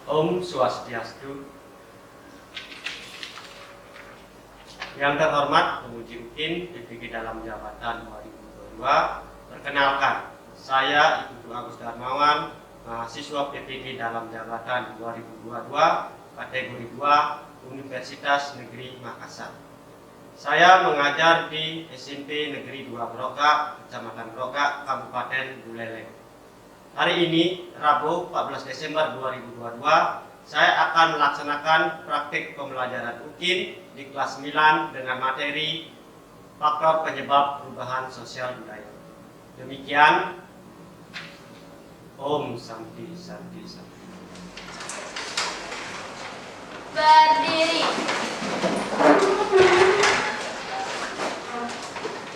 Om Swastiastu. Yang terhormat Penguji UKIN PPG dalam jabatan 2022, perkenalkan, saya Ibu Agus Darmawan, mahasiswa PPG dalam jabatan 2022, kategori 2, Universitas Negeri Makassar. Saya mengajar di SMP Negeri 2 Broka, Kecamatan Broka, Kabupaten Buleleng. Hari ini, Rabu 14 Desember 2022, saya akan melaksanakan praktik pembelajaran UKIN di kelas 9 dengan materi faktor penyebab perubahan sosial budaya. Demikian, Om Santi Santi Santi. Berdiri.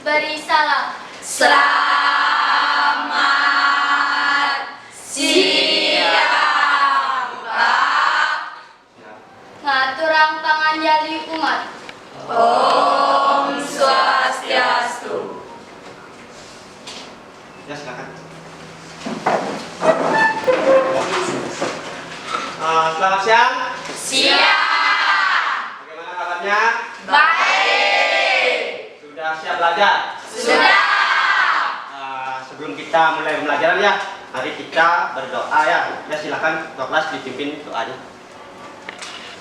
Beri salam. Selamat siang, Pak. Ngaturang panganjali umat. Om Swastiastu. Ya, silakan. Selamat siang. Siang. Bagaimana kabarnya? Baik. Sudah siap belajar? Sudah. Sebelum kita mulai pembelajaran ya, mari kita berdoa ya. Ya, silakan ketua kelas dipimpin doanya.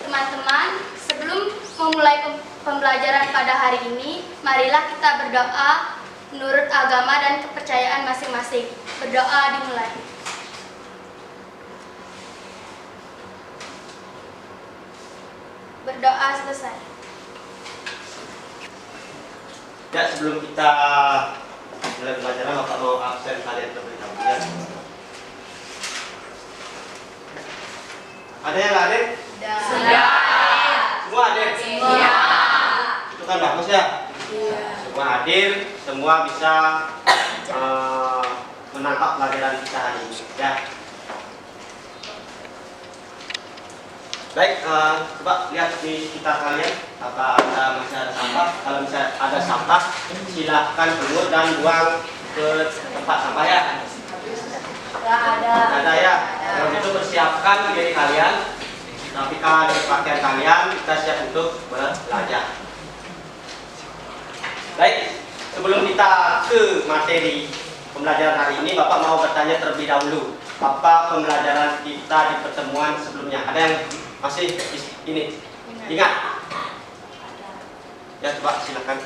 Teman-teman, sebelum memulai pembelajaran pada hari ini, marilah kita berdoa menurut agama dan kepercayaan masing-masing. Berdoa dimulai. Berdoa selesai. Ya, sebelum kita mulai pembelajaran, Bapak mau absen kalian terlebih dahulu ya. Ada yang nggak hadir? Sudah. Semua hadir? Iya. Itu kan bagus ya? Iya. Semua hadir, semua bisa menangkap pelajaran kita hari ini ya. Baik, coba lihat di sekitar kalian, apa masih ada sampah? Kalau misalnya ada sampah, silahkan pungut dan buang ke tempat sampah ya. Nggak ada. Ada ya. Kalau itu persiapkan diri kalian, rapikan pakaian kalian, kita siap untuk belajar. Baik, sebelum kita ke materi pembelajaran hari ini, Bapak mau bertanya terlebih dahulu. Apa pembelajaran kita di pertemuan sebelumnya? Ada yang masih ini ingat? Ya, coba silakan.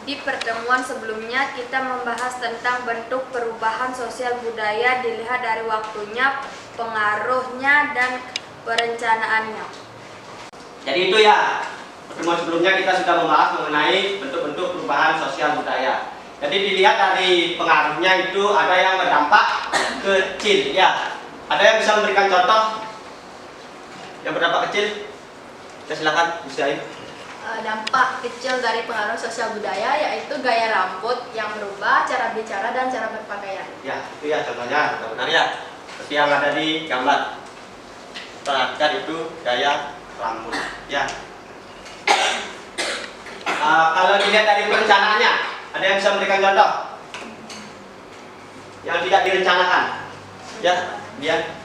Di pertemuan sebelumnya kita membahas tentang bentuk perubahan sosial budaya dilihat dari waktunya, pengaruhnya, dan perencanaannya. Jadi itu ya, pertemuan sebelumnya kita sudah membahas mengenai bentuk-bentuk perubahan sosial budaya. Jadi dilihat dari pengaruhnya itu ada yang berdampak kecil ya. Ada yang bisa memberikan contoh yang berdampak kecil? Ya, silakan usahain. Dampak kecil dari pengaruh sosial budaya yaitu gaya rambut yang berubah, cara bicara, dan cara berpakaian. Ya, itu ya contohnya, benar ya. Seperti yang ada di gambar. Perhatikan itu gaya rambut. Ya. Kalau dilihat dari perencanaannya, ada yang bisa memberikan contoh yang tidak direncanakan? Ya, dia.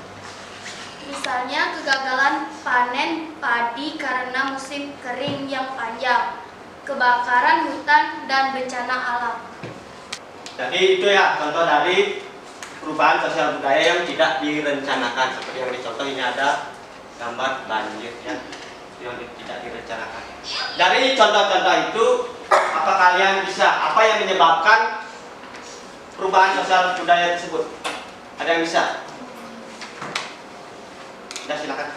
Misalnya kegagalan panen padi karena musim kering yang panjang, kebakaran hutan, dan bencana alam. Jadi itu ya contoh dari perubahan sosial budaya yang tidak direncanakan. Seperti yang dicontoh ini ada gambar banjir ya, yang tidak direncanakan. Dari contoh-contoh itu, apa kalian bisa, apa yang menyebabkan perubahan sosial budaya tersebut? Ada yang bisa? Ya, silakan.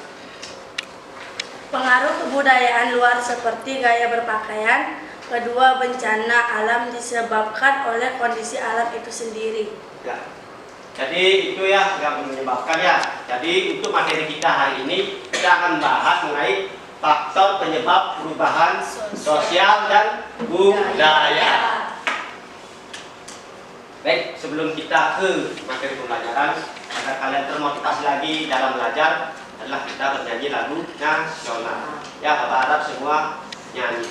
Pengaruh kebudayaan luar seperti gaya berpakaian. Kedua, bencana alam disebabkan oleh kondisi alam itu sendiri. Ya. Jadi itu ya yang menyebabkan ya. Jadi untuk materi kita hari ini kita akan bahas mengenai faktor penyebab perubahan sosial dan budaya. Baik, sebelum kita ke materi pembelajaran, agar kalian termotivasi lagi dalam belajar, adalah kita bernyanyi lagu nasional. Ya, Bapak harap semua nyanyi.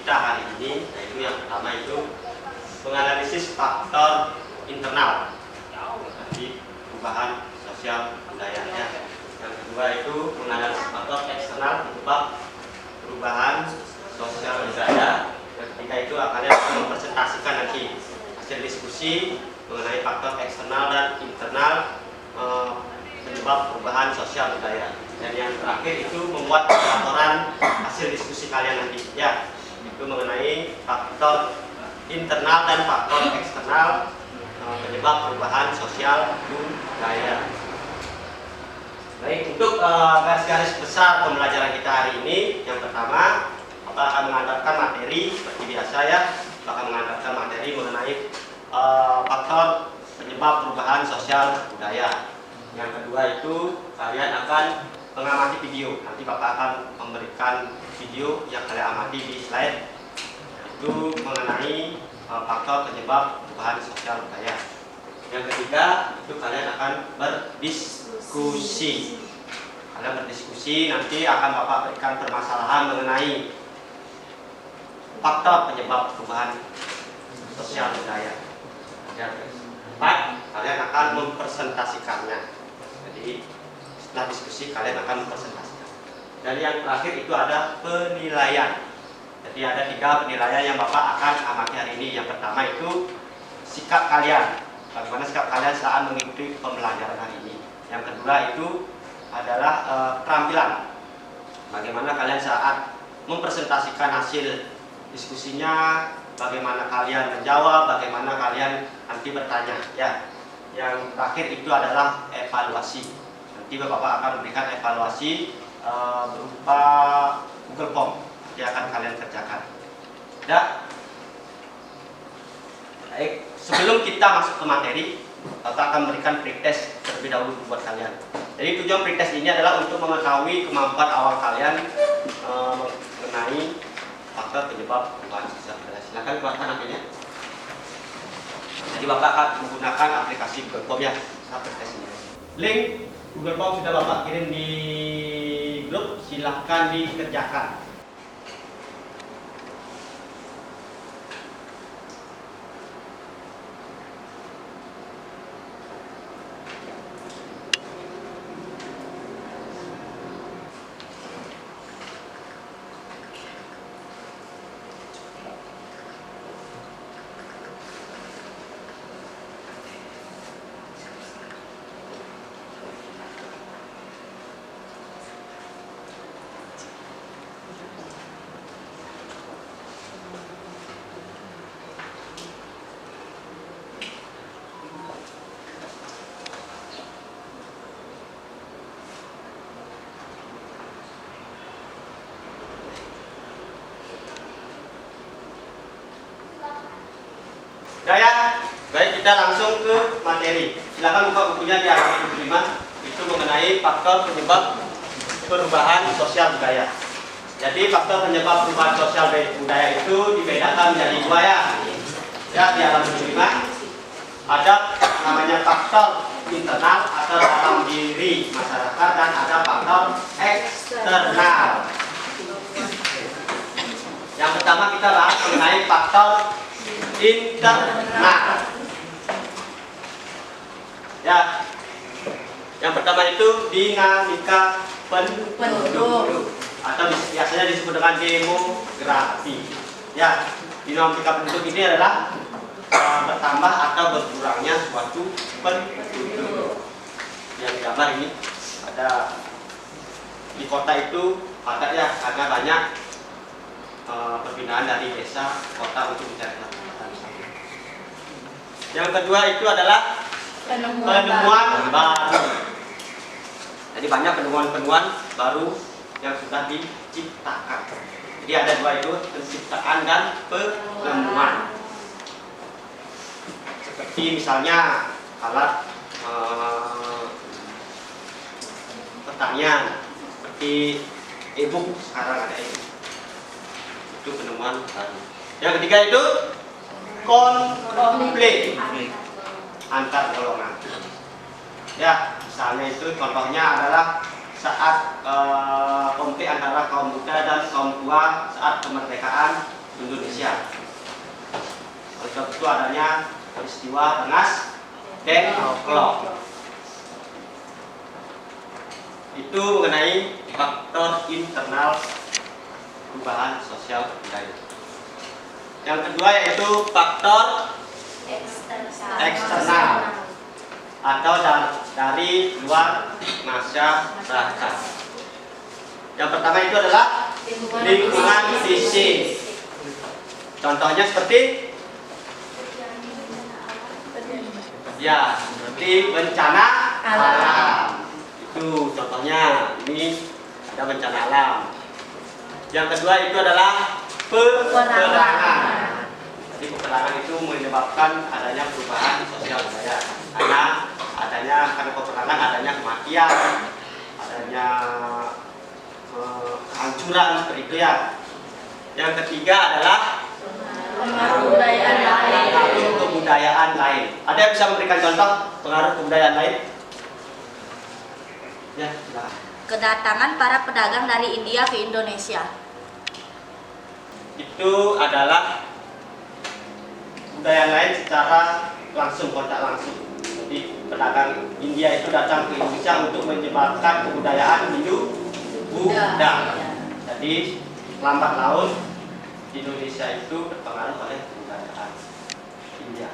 kita hari ini, yaitu yang pertama itu menganalisis faktor internal dari perubahan sosial budayanya. Yang kedua itu menganalisis faktor eksternal penyebab perubahan sosial budaya. Yang ketiga itu akan mempresentasikan nanti hasil diskusi mengenai faktor eksternal dan internal penyebab perubahan sosial budaya. Dan yang terakhir itu membuat laporan hasil diskusi kalian nanti, ya, itu mengenai faktor internal dan faktor eksternal penyebab perubahan sosial budaya. Baik, untuk garis-garis besar pembelajaran kita hari ini, yang pertama Bapak akan mengantarkan materi seperti biasa, ya. Bapak akan mengantarkan materi mengenai faktor penyebab perubahan sosial budaya. Yang kedua itu kalian akan mengamati video. Nanti Bapak akan memberikan video yang kalian amati di slide, itu mengenai faktor penyebab perubahan sosial budaya. Yang ketiga itu kalian akan berdiskusi. Kalian berdiskusi, nanti akan Bapak berikan permasalahan mengenai faktor penyebab perubahan sosial budaya. Yang keempat, kalian akan mempresentasikannya. Jadi setelah diskusi kalian akan mempresentasikan. Dan yang terakhir itu ada penilaian. Jadi ada 3 penilaian yang Bapak akan amati hari ini. Yang pertama itu sikap kalian, bagaimana sikap kalian saat mengikuti pembelajaran hari ini. Yang kedua itu adalah keterampilan, bagaimana kalian saat mempresentasikan hasil diskusinya, bagaimana kalian menjawab, bagaimana kalian nanti bertanya, ya. Yang terakhir itu adalah evaluasi. Nanti Bapak akan memberikan evaluasi berupa Google Form yang akan kalian kerjakan. Ya. Baik, sebelum kita masuk ke materi, Bapak akan memberikan pretest terlebih dahulu buat kalian. Jadi tujuan pretest ini adalah untuk mengetahui kemampuan awal kalian mengenai faktor penyebab perubahan sosial budaya. Silakan keluarkan nantinya. Jadi Bapak akan menggunakan aplikasi Google Form, ya, saat pretest ini. Link Google Form sudah Bapak kirim di grup, silahkan dikerjakan. Nah, ya, baik, kita langsung ke materi. Silakan buka bukunya di halaman 75. Itu mengenai faktor penyebab perubahan sosial budaya. Jadi faktor penyebab perubahan sosial budaya itu dibedakan menjadi 2, ya. Ya, di halaman 75 ada namanya faktor internal atau dalam diri masyarakat, dan ada faktor eksternal. Yang pertama kita bahas mengenai faktor internal. Ya. Yang pertama itu dinamika penduduk atau biasanya disebut dengan demografi. Ya, dinamika penduduk ini adalah bertambah atau berkurangnya suatu penduduk. Yang gambar ini ada di kota itu ada, ya, karena banyak perpindahan dari desa ke kota untuk mencari nafkah. Yang kedua itu adalah penemuan baru. Jadi banyak penemuan-penemuan baru yang sudah diciptakan. Jadi ada 2 itu, penciptaan dan penemuan. Seperti misalnya alat pertanian, seperti e-book, sekarang ada e-book. Itu penemuan baru. Yang ketiga itu konflik antar golongan. Ya, misalnya itu contohnya adalah saat konflik antara kaum muda dan kaum tua saat kemerdekaan Indonesia. Oleh sebab itu adanya peristiwa Rengas Dengklok. Itu mengenai faktor internal perubahan sosial budaya. Yang kedua yaitu faktor eksternal atau dari luar masyarakat. Yang pertama itu adalah lingkungan fisik. Contohnya seperti seperti bencana alam. Itu contohnya, ini ada bencana alam. Yang kedua itu adalah peperangan. Jadi peperangan itu menyebabkan adanya perubahan sosial budaya. Karena peperangan adanya kematian, adanya kehancuran seperti itu ya. Yang ketiga adalah pengaruh kebudayaan lain. Ada yang bisa memberikan contoh pengaruh kebudayaan lain? Ya, silakan. Kedatangan para pedagang dari India ke Indonesia. Itu adalah budaya lain secara langsung, kontak langsung. Jadi pedagang India itu datang ke Indonesia untuk menyebarkan kebudayaan Hindu-Buddha. Jadi lambat laun Indonesia itu terpengaruh oleh kebudayaan India.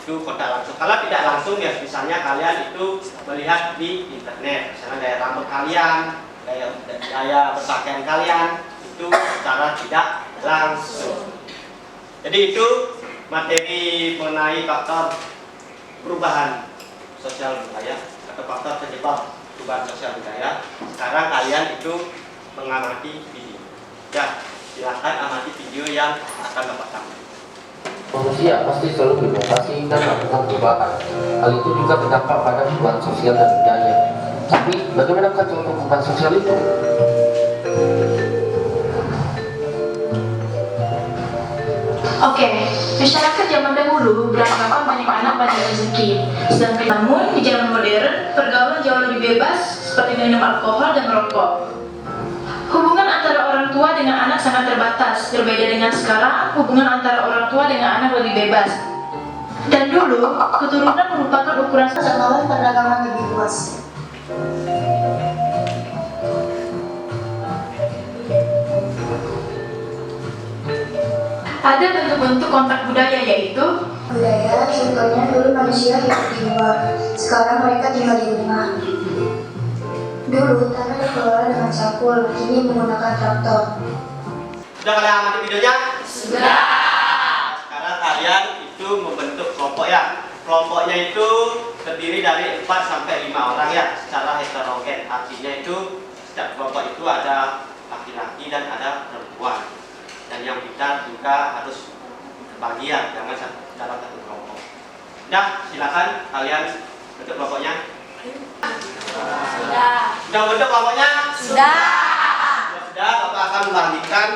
Itu kontak langsung. Kalau tidak langsung ya misalnya kalian itu melihat di internet, misalnya gaya rambut kalian, gaya berpakaian kalian itu secara tidak langsung. Jadi itu materi mengenai faktor perubahan sosial budaya atau faktor penyebab perubahan sosial budaya. Sekarang kalian itu mengamati video. Ya, silahkan amati video yang akan Bapak tampilkan. Manusia pasti selalu berinovasi dan melakukan perubahan. Hal itu juga berdampak pada perubahan sosial dan budaya. Tapi bagaimanakah contoh perubahan sosial itu? Oke, masyarakat zaman dahulu beranggapan banyak anak banyak rezeki. Sedangkan namun di zaman modern pergaulan jauh lebih bebas seperti minum alkohol dan merokok. Hubungan antara orang tua dengan anak sangat terbatas. Berbeda dengan sekarang, hubungan antara orang tua dengan anak lebih bebas. Dan dulu, keturunan merupakan ukuran jangkauan perdagangan lebih luas. Ada bentuk-bentuk kontak budaya yaitu Budaya, contohnya dulu manusia hidup di luar, sekarang mereka tinggal di rumah. Dulu tanah dikelola dengan cangkul, kini menggunakan traktor. Sudah kalian amati videonya? Sudah. Sekarang kalian itu membentuk kelompok ya. Kelompoknya itu terdiri dari 4 sampai 5 orang ya, secara heterogen. Artinya itu setiap kelompok itu ada laki-laki dan ada perempuan. Dan yang pintar juga harus berbagi ya, jangan dalam satu kelompok. Nah, silakan kalian bentuk kelompoknya. Sudah bentuk kelompoknya? Sudah, Bapak akan membagikan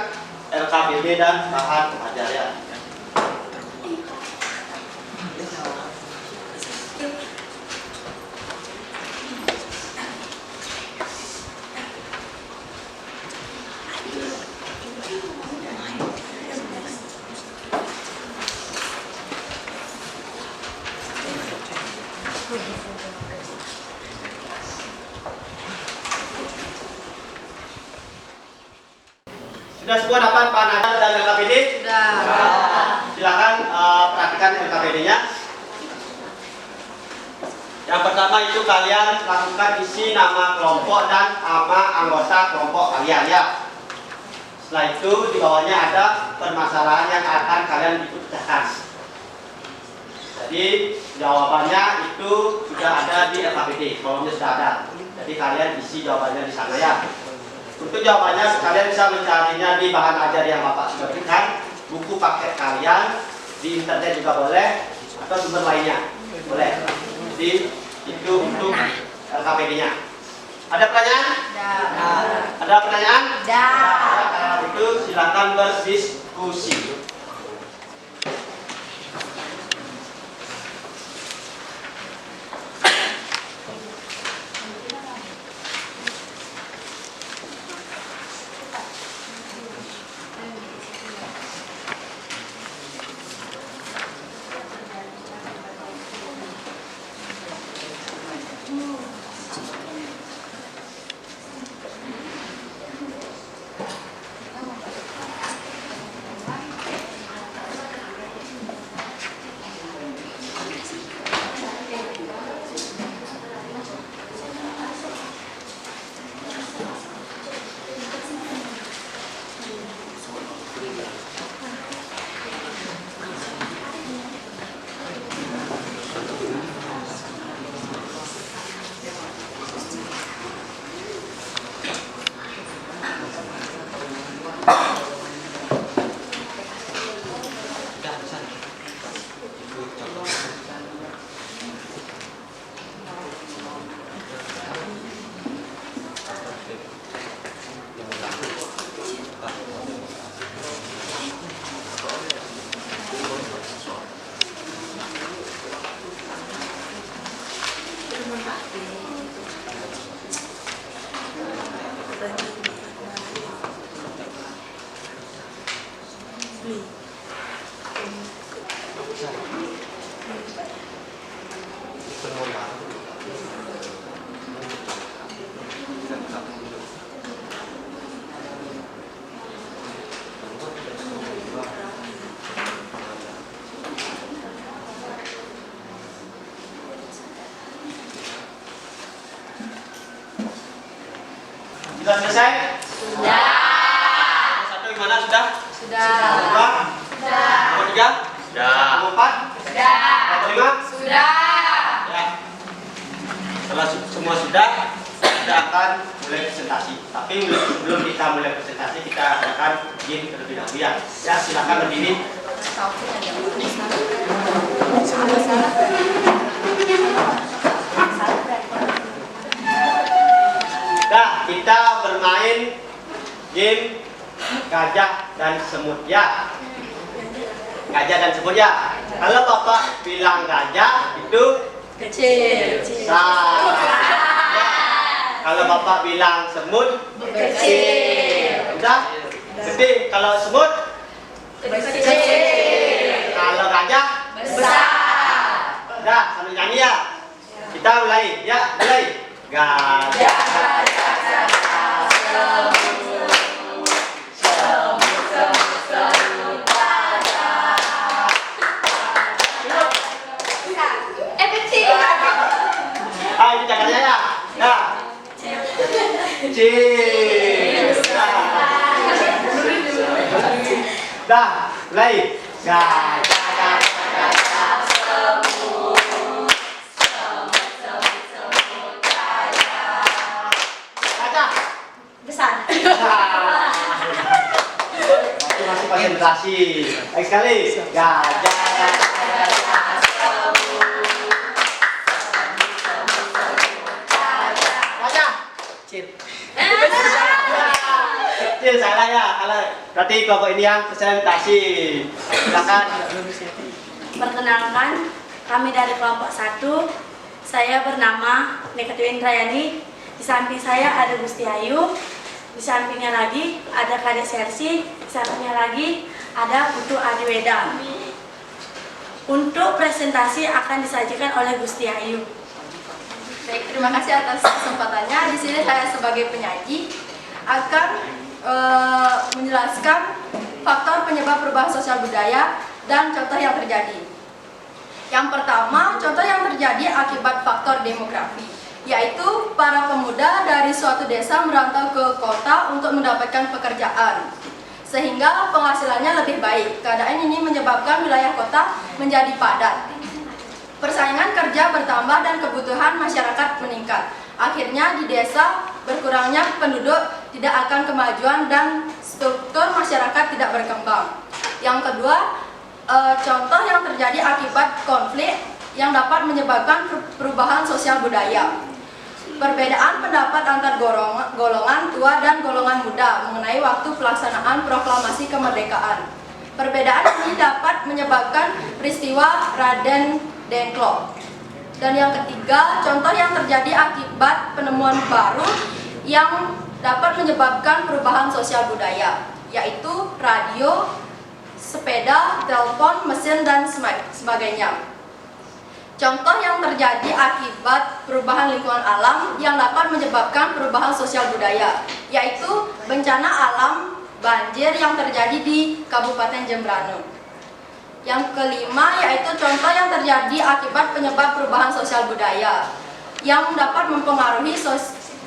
LKBB dan bahan pengajarnya. Sudah semua dapat bahan ajar dan LKPD? Sudah. Silakan perhatikan LKPD-nya. Yang pertama itu kalian lakukan isi nama kelompok dan nama anggota kelompok kalian ya. Setelah itu di bawahnya ada permasalahan yang akan kalian pecahkan. Jadi jawabannya itu sudah ada di LKPD, kolomnya sudah ada. Jadi kalian isi jawabannya di sana ya. Untuk jawabannya kalian bisa mencarinya di bahan ajar yang Bapak sudah berikan, buku paket kalian, di internet juga boleh, atau sumber lainnya boleh. Jadi itu untuk LKPD-nya. Ada pertanyaan? Ada pertanyaan? Kalau itu silakan berdiskusi. Sudah selesai? Sudah. Nomor 1 gimana? Sudah? Sudah. Nomor 2? Sudah. Nomor 3? Sudah. Nomor 4? Sudah. Nomor 5? Sudah. Ya. Setelah semua sudah, kita akan mulai presentasi. Tapi sebelum kita mulai presentasi, kita akan izin terlebih dahulu ya. Ya, silakan berdiri. Nah, kita bermain game gajah dan semut ya. Gajah dan semut ya. Kalau Bapak bilang gajah itu Kecil. salah. Ya. Kalau Bapak bilang semut Kecil. udah gede. Kalau semut Kecil. kalau gajah Besar. udah sambil nyanyi ya. Kita mulai ya, mulai. Gajah. Ah, ini cakapnya ya. Nah. Cheers. Dah, mulai. Gajah. Gajah. Besar. Masih konsentrasi. Baik sekali. Gajah. Gajah. Kecil salah ya. Kalau berarti kelompok ini yang presentasi. Silakan. Perkenalkan, kami dari kelompok 1. Saya bernama Nikatu Indrayani. Di samping saya ada Gusti Ayu. Di sampingnya lagi ada Kade Sersi. Di sampingnya lagi ada Putu Adiweda. Untuk presentasi akan disajikan oleh Gusti Ayu. Baik, terima kasih atas kesempatannya. Di sini saya sebagai penyaji akan menjelaskan faktor penyebab perubahan sosial budaya dan contoh yang terjadi. Yang pertama, contoh yang terjadi akibat faktor demografi, yaitu para pemuda dari suatu desa merantau ke kota untuk mendapatkan pekerjaan, sehingga penghasilannya lebih baik. Keadaan ini menyebabkan wilayah kota menjadi padat. Persaingan kerja bertambah dan kebutuhan masyarakat meningkat. Akhirnya di desa berkurangnya penduduk tidak akan kemajuan dan struktur masyarakat tidak berkembang. Yang kedua, contoh yang terjadi akibat konflik yang dapat menyebabkan perubahan sosial budaya. Perbedaan pendapat antar golongan tua dan golongan muda mengenai waktu pelaksanaan proklamasi kemerdekaan. Perbedaan ini dapat menyebabkan peristiwa Raden Dengklok. Dan yang ketiga, contoh yang terjadi akibat penemuan baru yang dapat menyebabkan perubahan sosial budaya, yaitu radio, sepeda, telepon, mesin, dan sebagainya. Contoh yang terjadi akibat perubahan lingkungan alam yang dapat menyebabkan perubahan sosial budaya, yaitu bencana alam banjir yang terjadi di Kabupaten Jembrana. Yang kelima yaitu contoh yang terjadi akibat penyebab perubahan sosial budaya yang dapat mempengaruhi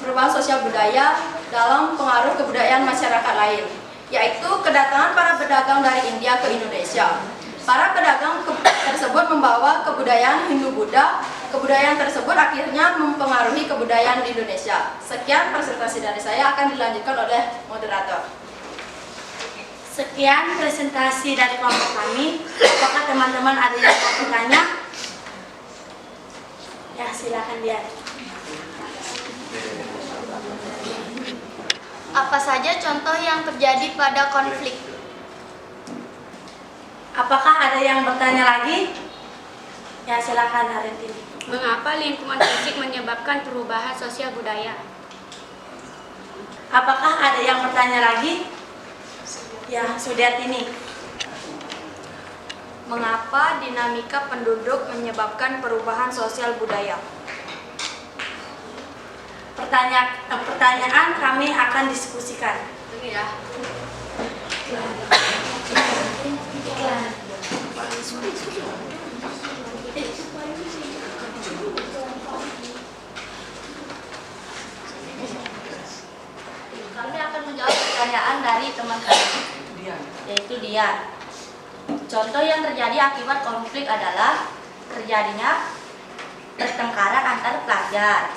perubahan sosial budaya dalam pengaruh kebudayaan masyarakat lain, yaitu kedatangan para pedagang dari India ke Indonesia. Para pedagang tersebut membawa kebudayaan Hindu-Buddha. Kebudayaan tersebut akhirnya mempengaruhi kebudayaan di Indonesia. Sekian presentasi dari saya, akan dilanjutkan oleh moderator. Sekian presentasi dari kelompok kami. Apakah teman-teman ada yang mau bertanya? Ya, silakan lihat. Apa saja contoh yang terjadi pada konflik? Apakah ada yang bertanya lagi? Ya, silakan Harintini. Mengapa lingkungan fisik menyebabkan perubahan sosial budaya? Apakah ada yang bertanya lagi? Ya, Sudiartini. Mengapa dinamika penduduk menyebabkan perubahan sosial budaya? Pertanyaan kami akan diskusikan. Ini ya. pertanyaan dari teman kami, yaitu Dian. Contoh yang terjadi akibat konflik adalah terjadinya pertengkaran antar pelajar.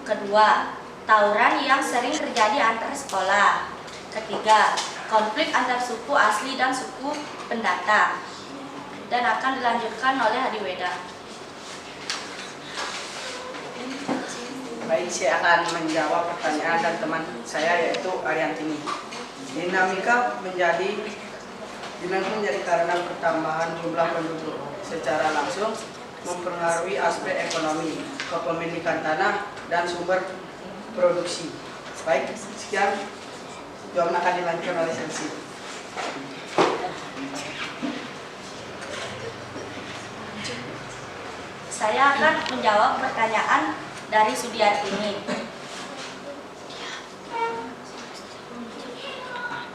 Kedua, tawuran yang sering terjadi antar sekolah. Ketiga, konflik antar suku asli dan suku pendatang. Dan akan dilanjutkan oleh Hadi Weda. Baik, saya akan menjawab pertanyaan dari teman saya yaitu Ariantini. Dinamika menjadi karena pertambahan jumlah penduduk secara langsung mempengaruhi aspek ekonomi, kepemilikan tanah, dan sumber produksi. Baik, sekian jawaban akan dilanjutkan oleh Sensi. Saya akan menjawab pertanyaan dari Sudiartini.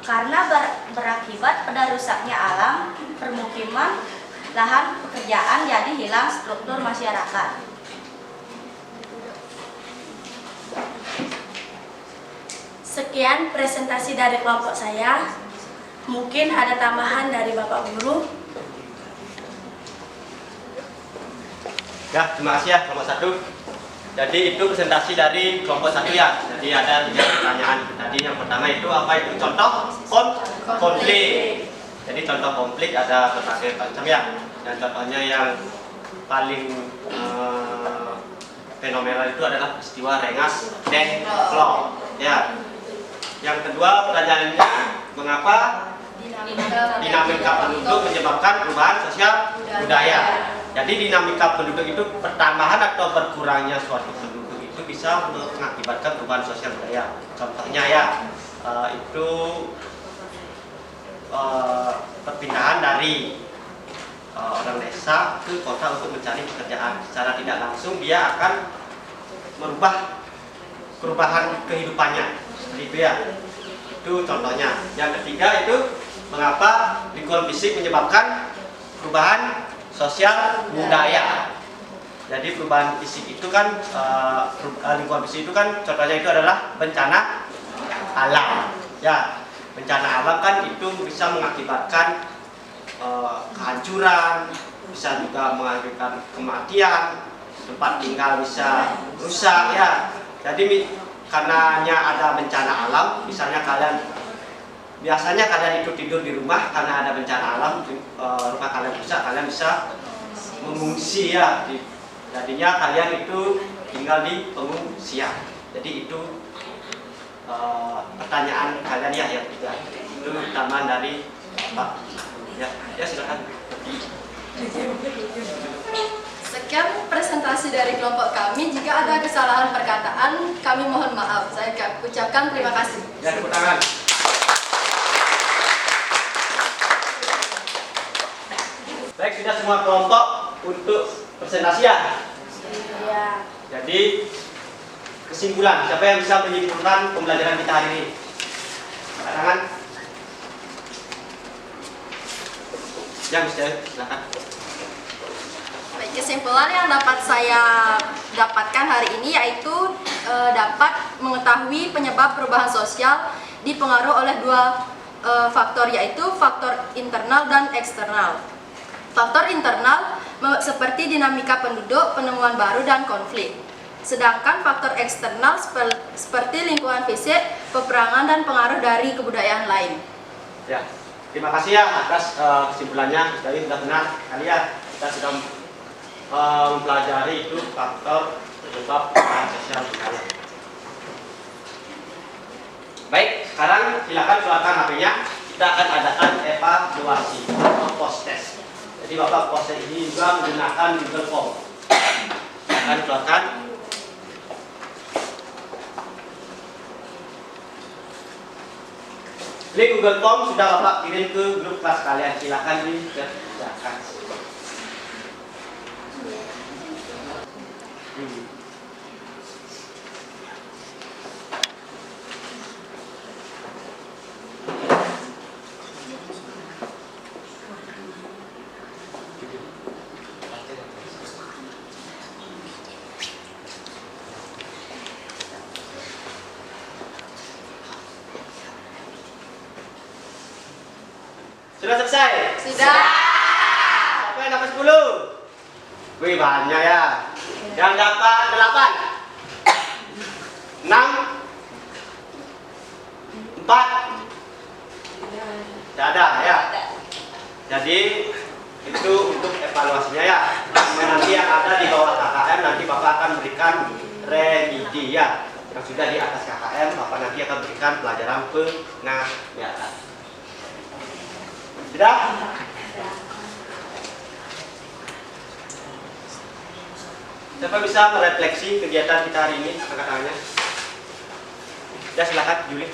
Karena berakibat pada rusaknya alam, permukiman, lahan pekerjaan jadi hilang struktur masyarakat. Sekian presentasi dari kelompok saya. Mungkin ada tambahan dari Bapak Guru. Ya, terima kasih ya kelompok 1. Jadi itu presentasi dari kelompok 1 ya. Jadi ada 3 pertanyaan tadi. Yang pertama itu apa itu contoh konflik. Jadi contoh konflik ada berbagai macam ya. Dan contohnya yang paling fenomenal itu adalah peristiwa Rengas Dengklok. Ya. Yang kedua pertanyaannya, mengapa dinamika penduduk menyebabkan perubahan sosial budaya? Jadi dinamika penduduk itu pertambahan atau berkurangnya suatu penduduk itu bisa mengakibatkan perubahan sosial budaya. Contohnya ya itu perpindahan dari orang desa ke kota untuk mencari pekerjaan. Secara tidak langsung dia akan merubah perubahan kehidupannya. Seperti itu ya. Itu contohnya. Yang ketiga itu mengapa lingkungan fisik menyebabkan perubahan sosial budaya. Jadi perubahan fisik itu kan lingkungan fisik itu kan contohnya itu adalah bencana alam. Ya, bencana alam kan itu bisa mengakibatkan kehancuran, bisa juga mengakibatkan kematian, tempat tinggal bisa rusak ya. Jadi karenanya ada bencana alam, misalnya biasanya kalian itu tidur di rumah karena ada bencana alam, rumah kalian rusak, kalian bisa mengungsi ya. Jadinya kalian itu tinggal di pengungsian. Jadi itu pertanyaan kalian ya yang ketiga. Itu tambahan dari Pak. Ya silakan. Sekian presentasi dari kelompok kami. Jika ada kesalahan perkataan, kami mohon maaf. Saya ucapkan terima kasih. Ya, tepuk tangan. Baik, sudah semua kelompok untuk presentasi ya? Iya. Jadi kesimpulan, siapa yang bisa menyimpulkan pembelajaran kita hari ini? Angkat tangan. Ya, bisa, silakan. Baik, kesimpulan yang dapat saya dapatkan hari ini yaitu dapat mengetahui penyebab perubahan sosial dipengaruhi oleh 2 faktor, yaitu faktor internal dan eksternal. Faktor internal seperti dinamika penduduk, penemuan baru, dan konflik. Sedangkan faktor eksternal seperti lingkungan fisik, peperangan, dan pengaruh dari kebudayaan lain. Ya, terima kasih ya atas kesimpulannya. Jadi sudah benar kali ya, kita sudah mempelajari itu faktor penyebab perubahan sosial budaya. Baik, sekarang silakan keluarkan HP-nya. Kita akan adakan evaluasi atau post test. Jadi Bapak post test ini juga menggunakan Google Form. Silakan keluarkan. Link Google Form sudah Bapak kirim ke grup kelas kalian. Silakan dikerjakan. Sudah selesai? Sudah. Siapa yang dapat 10? Wih, banyak ya. Yang dapat 8? 6? 4? Tidak ada ya. Jadi itu untuk evaluasinya ya. Nanti yang ada di bawah KKM nanti Bapak akan berikan remedi ya. Yang sudah di atas KKM Bapak nanti akan berikan pelajaran pengajaran. Sudah? Siapa bisa merefleksi kegiatan kita hari ini? Angkat tangannya. Ya silakan Juli.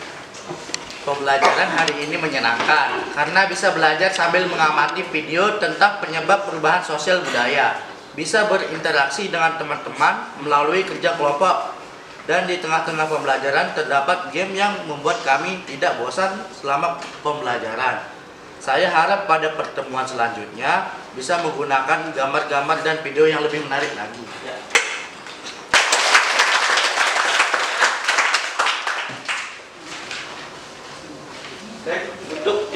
Pembelajaran hari ini menyenangkan karena bisa belajar sambil mengamati video tentang penyebab perubahan sosial budaya. Bisa berinteraksi dengan teman-teman melalui kerja kelompok. Dan di tengah-tengah pembelajaran terdapat game yang membuat kami tidak bosan selama pembelajaran. Saya harap pada pertemuan selanjutnya bisa menggunakan gambar-gambar dan video yang lebih menarik lagi. Ya. Baik, untuk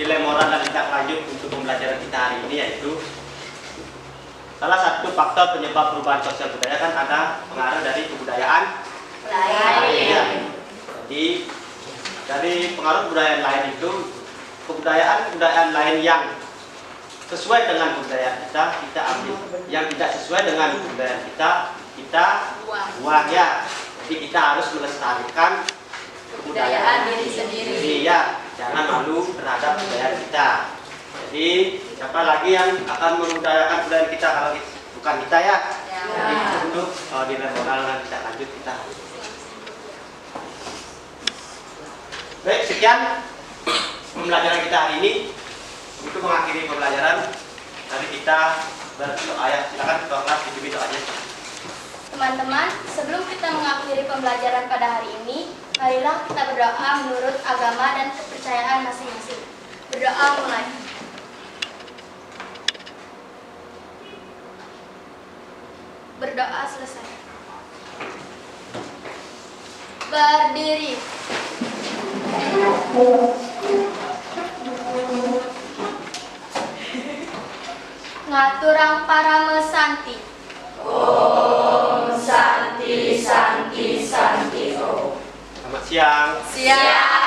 nilai moral dan tindak lanjut untuk pembelajaran kita hari ini yaitu salah satu faktor penyebab perubahan sosial budaya kan ada pengaruh dari kebudayaan lain. Jadi dari pengaruh budaya lain itu kebudayaan lain yang sesuai dengan budaya kita ambil, yang tidak sesuai dengan budaya kita buang ya. Jadi kita harus melestarikan kebudayaan diri sendiri. Ya, jangan malu terhadap budaya kita. Jadi siapa lagi yang akan membudayakan budaya kita kalau bukan kita ya? Jadi untuk nilai moral dan tidak lanjut kita. Baik, sekian pembelajaran kita hari ini. Untuk mengakhiri pembelajaran, tadi kita berdoa ya. Silakan ketua kelas dipimpin doanya. Teman-teman, sebelum kita mengakhiri pembelajaran pada hari ini, marilah kita berdoa menurut agama dan kepercayaan masing-masing. Berdoa mulai. Berdoa selesai. Berdiri. Ngaturang para mesanti. Om Santi Santi Santi Om. Selamat siang. Siap.